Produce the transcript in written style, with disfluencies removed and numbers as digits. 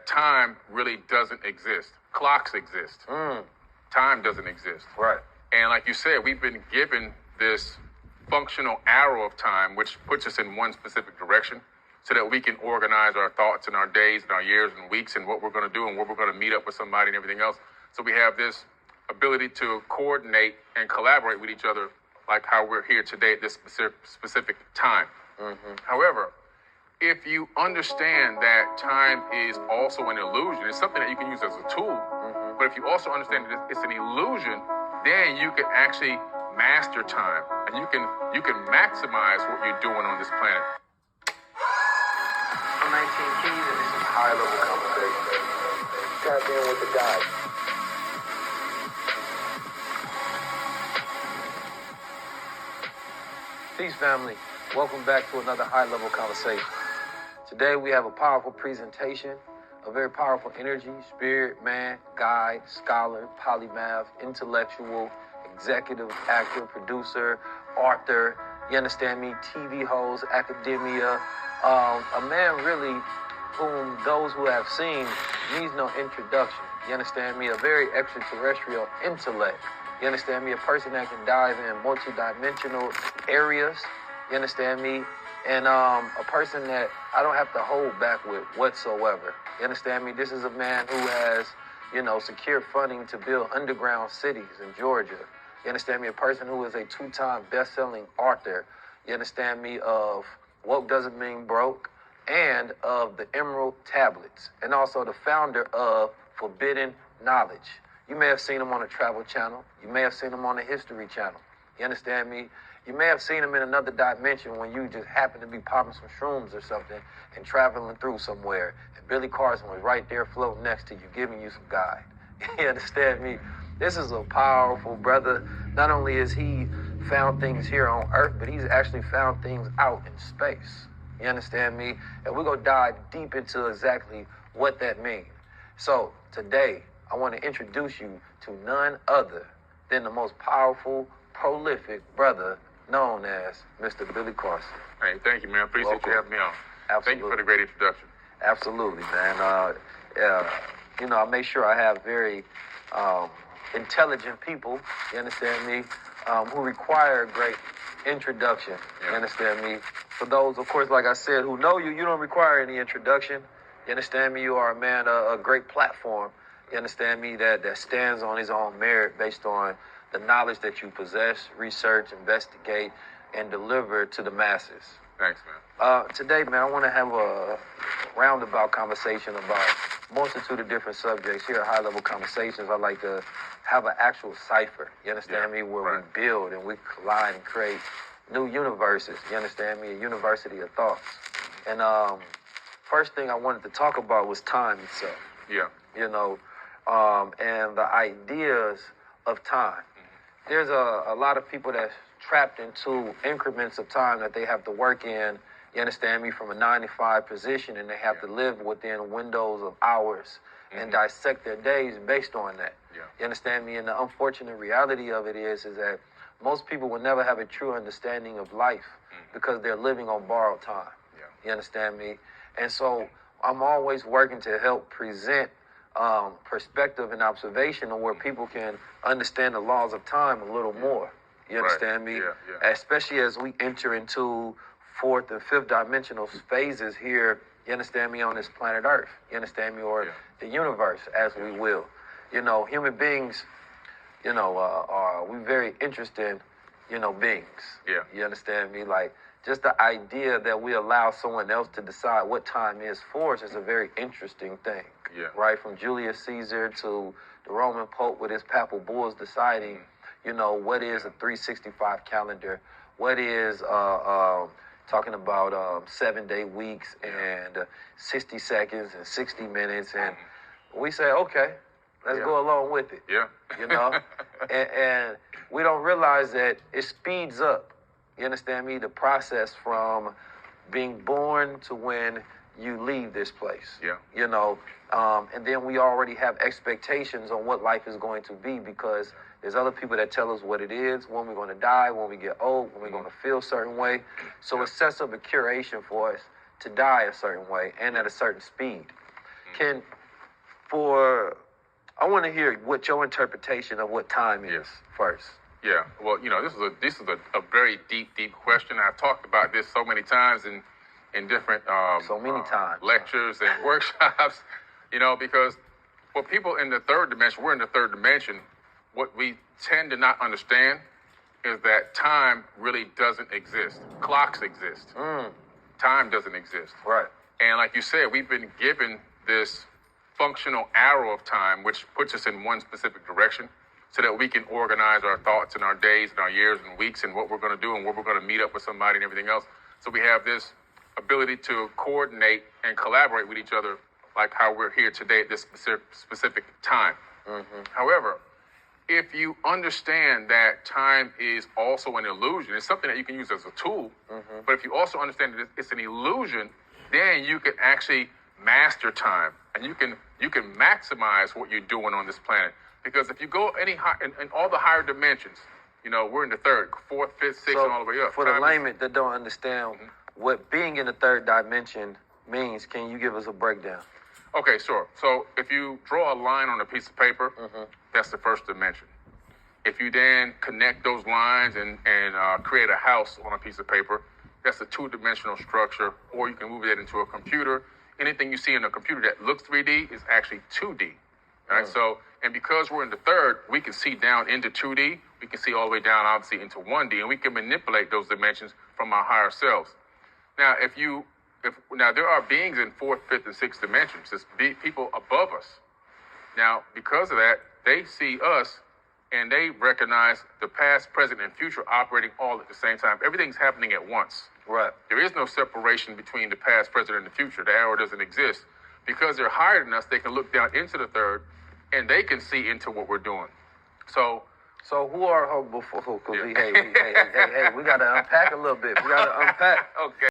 that time really doesn't exist. Clocks exist. Time doesn't exist. Right. And like you said, we've been given this functional arrow of time, which puts us in one specific direction so that we can organize our thoughts and our days and our years and weeks and what we're going to do and where we're going to meet up with somebody and everything else. So we have this ability to coordinate and collaborate with each other, like how we're here today at this specific time. However, if you understand that time is also an illusion, it's something that you can use as a tool, but if you also understand that it's an illusion, then you can actually master time, and you can maximize what you're doing on this planet. I'm 19 Keys, and this is High Level Conversation. Tap in with the guys. Peace, family. Welcome back to another High Level Conversation. Today we have a powerful presentation, a very powerful energy, spirit, man, guide, scholar, polymath, intellectual, executive, actor, producer, author, you understand me, TV host, academia, a man really whom those who have seen needs no introduction. You understand me? A very extraterrestrial intellect. You understand me? A person that can dive in multi-dimensional areas. You understand me? And a person that I don't have to hold back with whatsoever. You understand me? This is a man who has, secured funding to build underground cities in Georgia. You understand me? A person who is a 2-time best-selling author. You understand me? Of Woke Doesn't Mean Broke and of the Emerald Tablets. And also the founder of Forbidden Knowledge. You may have seen him on the Travel Channel. You may have seen him on the History Channel. You understand me? You may have seen him in another dimension when you just happened to be popping some shrooms or something and traveling through somewhere. And Billy Carson was right there floating next to you, giving you some guide. You understand me? This is a powerful brother. Not only is he found things here on Earth, but he's actually found things out in space. You understand me? And we're going to dive deep into exactly what that means. So today, I want to introduce you to none other than the most powerful, prolific brother known as Mr. Billy Carson. Hey, thank you, man. Appreciate you having me on. Absolutely. Thank you for the great introduction. Absolutely, man. I make sure I have very intelligent people, you understand me, who require a great introduction, you understand me. For those, of course, like I said, who know you, you don't require any introduction. You understand me? You are a man, a great platform, you understand me, that stands on his own merit based on the knowledge that you possess, research, investigate, and deliver to the masses. Thanks, man. Today, man, I want to have a roundabout conversation about a multitude of different subjects. Here at High Level Conversations, I like to have an actual cipher, you understand me, where we build and we collide and create new universes, you understand me, a university of thoughts. And first thing I wanted to talk about was time itself. Yeah. And the ideas of time. There's a lot of people that's trapped into increments of time that they have to work in, you understand me, from a 9-to-5 position, and they have to live within windows of hours and dissect their days based on that. Yeah. You understand me? And the unfortunate reality of it is that most people will never have a true understanding of life because they're living on borrowed time. Yeah. You understand me? And so I'm always working to help present perspective and observation on where people can understand the laws of time a little more. You understand me? Yeah. Especially as we enter into 4th and 5th dimensional phases here, you understand me, on this planet Earth. You understand me? Or the universe, as we will. Human beings, we're very interesting, beings. Yeah. You understand me? Like, just the idea that we allow someone else to decide what time is for us is a very interesting thing. Yeah. Right? From Julius Caesar to the Roman Pope with his papal bulls deciding, what is a 365 calendar, what is talking about 7-day weeks and 60 seconds and 60 minutes. And we say, okay, let's go along with it. Yeah. And we don't realize that it speeds up, you understand me, the process from being born to when you leave this place. Yeah. And then we already have expectations on what life is going to be because there's other people that tell us what it is, when we're going to die, when we get old, when we're going to feel a certain way. So it sets up a curation for us to die a certain way and at a certain speed. I want to hear what your interpretation of what time is Yes. first. Yeah, well, this is a very deep question. I've talked about this so many times in different So many times. lectures and workshops. Because for people in the third dimension, we're in the third dimension. What we tend to not understand is that time really doesn't exist. Clocks exist. Time doesn't exist. Right. And like you said, we've been given this functional arrow of time, which puts us in one specific direction so that we can organize our thoughts and our days and our years and weeks and what we're going to do and where we're going to meet up with somebody and everything else. So we have this ability to coordinate and collaborate with each other, like how we're here today at this specific time. However, if you understand that time is also an illusion, it's something that you can use as a tool, but if you also understand that it's an illusion, then you can actually master time and you can maximize what you're doing on this planet. Because if you go any high in all the higher dimensions, we're in the third, fourth, fifth, sixth, and all the way up. For the layman that don't understand what being in the third dimension means, can you give us a breakdown? Okay, sure. So if you draw a line on a piece of paper, that's the first dimension. If you then connect those lines and create a house on a piece of paper, that's a two-dimensional structure, or you can move it into a computer. Anything you see in a computer that looks 3D is actually 2D. Right? So, and because we're in the third, we can see down into 2D. We can see all the way down, obviously, into 1D, and we can manipulate those dimensions from our higher selves. Now, now there are beings in fourth, fifth, and sixth dimensions. There's people above us. Now, because of that, they see us and they recognize the past, present, and future operating all at the same time. Everything's happening at once. Right. There is no separation between the past, present, and the future. The arrow doesn't exist. Because they're higher than us, they can look down into the third and they can see into what we're doing. So who are before? Hey, we got to unpack a little bit. We got to unpack. Okay.